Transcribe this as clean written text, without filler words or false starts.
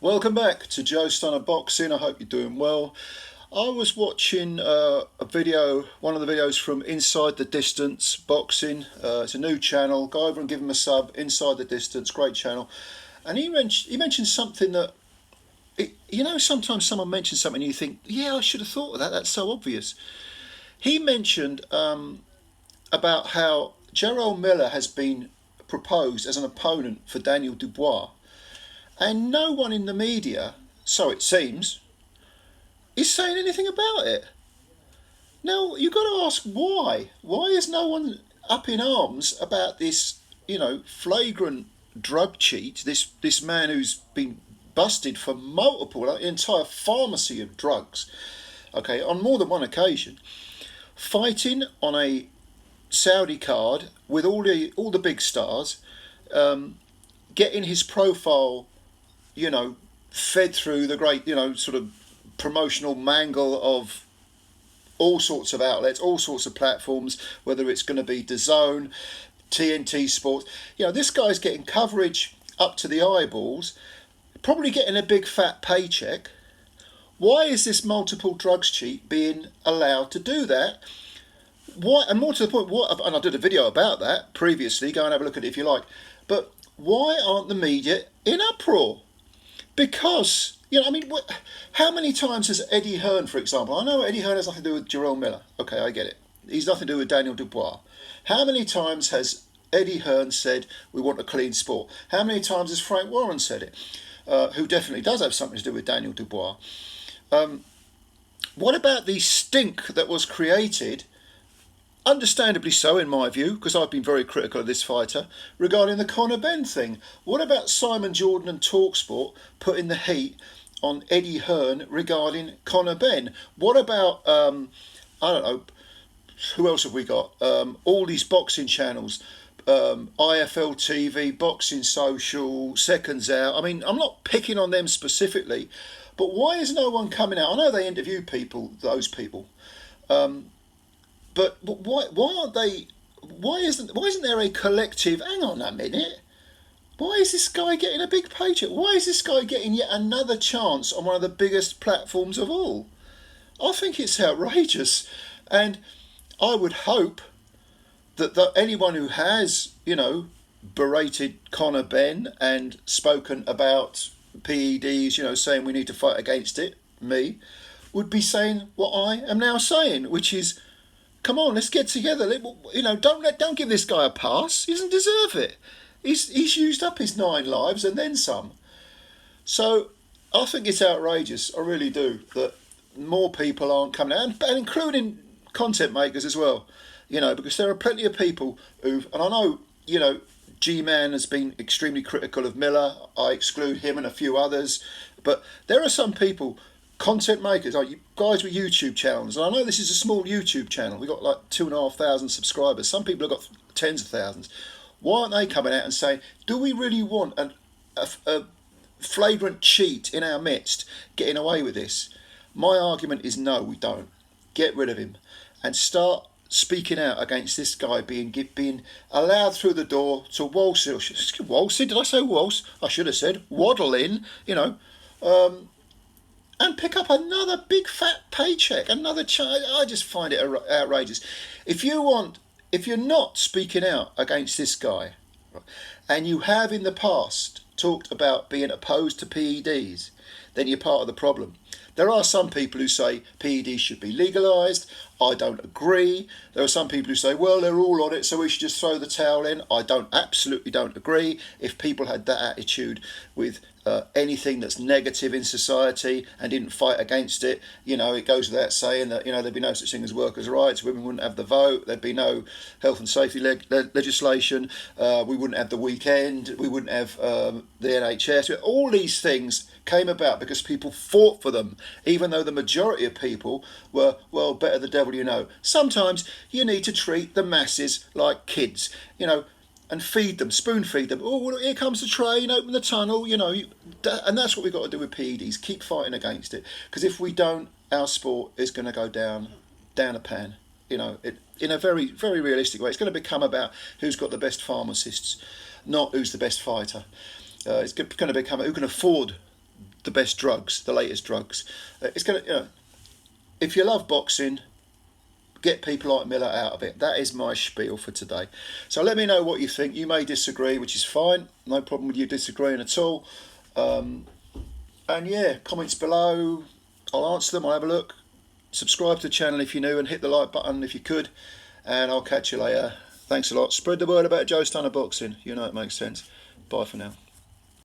Welcome back to Joe Stunner Boxing. I hope you're doing well. I was watching one of the videos from Inside the Distance Boxing. It's a new channel. Go over and give him a sub. Inside the Distance, great channel. And he mentioned something that, sometimes someone mentions something and you think, yeah, I should have thought of that. That's so obvious. He mentioned about how Jarrell Miller has been proposed as an opponent for Daniel Dubois. And no one in the media, so it seems, is saying anything about it. Now, you've got to ask why. Why is no one up in arms about this, flagrant drug cheat, this man who's been busted for multiple, an entire pharmacy of drugs, okay, on more than one occasion, fighting on a Saudi card with all the big stars, getting his profile fed through the great, sort of promotional mangle of all sorts of outlets, all sorts of platforms, whether it's going to be DAZN, TNT Sports. This guy's getting coverage up to the eyeballs, probably getting a big fat paycheck. Why is this multiple drugs cheat being allowed to do that? Why, and more to the point, and I did a video about that previously, go and have a look at it if you like, but why aren't the media in uproar? Because, how many times has Eddie Hearn, for example, I know Eddie Hearn has nothing to do with Jarrell Miller. Okay, I get it. He's nothing to do with Daniel Dubois. How many times has Eddie Hearn said, we want a clean sport? How many times has Frank Warren said it? Who definitely does have something to do with Daniel Dubois. What about the stink that was created, understandably so in my view, because I've been very critical of this fighter, regarding the Conor Benn thing? What about Simon Jordan and TalkSport putting the heat on Eddie Hearn regarding Conor Benn? What about, I don't know, who else have we got? All these boxing channels, IFL TV, Boxing Social, Seconds Out. I mean, I'm not picking on them specifically, but why is no one coming out? I know they interview those people. But why aren't they? Why isn't there a collective? Hang on a minute. Why is this guy getting a big paycheck? Why is this guy getting yet another chance on one of the biggest platforms of all? I think it's outrageous, and I would hope that anyone who has berated Conor Benn and spoken about PEDs, saying we need to fight against it, would be saying what I am now saying, which is, come on, let's get together. Don't give this guy a pass. He doesn't deserve it. He's used up his 9 lives and then some. So I think it's outrageous. I really do, that more people aren't coming out, and including content makers as well. Because there are plenty of people and I know, G-Man has been extremely critical of Miller. I exclude him and a few others, but there are some people, content makers, like guys with YouTube channels, and I know this is a small YouTube channel. We've got like 2,500 subscribers. Some people have got tens of thousands. Why aren't they coming out and saying, do we really want a flagrant cheat in our midst getting away with this? My argument is no, we don't. Get rid of him and start speaking out against this guy being allowed through the door to waltz in. Did I say waltz? I should have said waddle in, and pick up another big fat paycheck, another charge. I just find it outrageous. If you're not speaking out against this guy, and you have in the past talked about being opposed to PEDs, then you're part of the problem. There are some people who say PEDs should be legalised. I don't agree. There are some people who say, well, they're all on it, so we should just throw the towel in. I absolutely don't agree. If people had that attitude with anything that's negative in society and didn't fight against it, it goes without saying that, there'd be no such thing as workers' rights. Women wouldn't have the vote. There'd be no health and safety legislation. We wouldn't have the weekend. We wouldn't have the NHS. All these things came about because people fought for them, even though the majority of people were, well, better the devil you know. Sometimes you need to treat the masses like kids, and feed them, spoon feed them. Oh, well, here comes the train, open the tunnel, and that's what we've got to do with PEDs. Keep fighting against it, because if we don't, our sport is going to go down a pan. In a very, very realistic way. It's going to become about who's got the best pharmacists, not who's the best fighter. It's going to become who can afford the best drugs, the latest drugs. It's gonna, if you love boxing, get people like Miller out of it. That is my spiel for today. So let me know what you think. You may disagree, which is fine. No problem with you disagreeing at all. And yeah, comments below. I'll answer them. I'll have a look. Subscribe to the channel if you're new and hit the like button if you could. And I'll catch you later. Thanks a lot. Spread the word about Joe Stunner Boxing. You know it makes sense. Bye for now.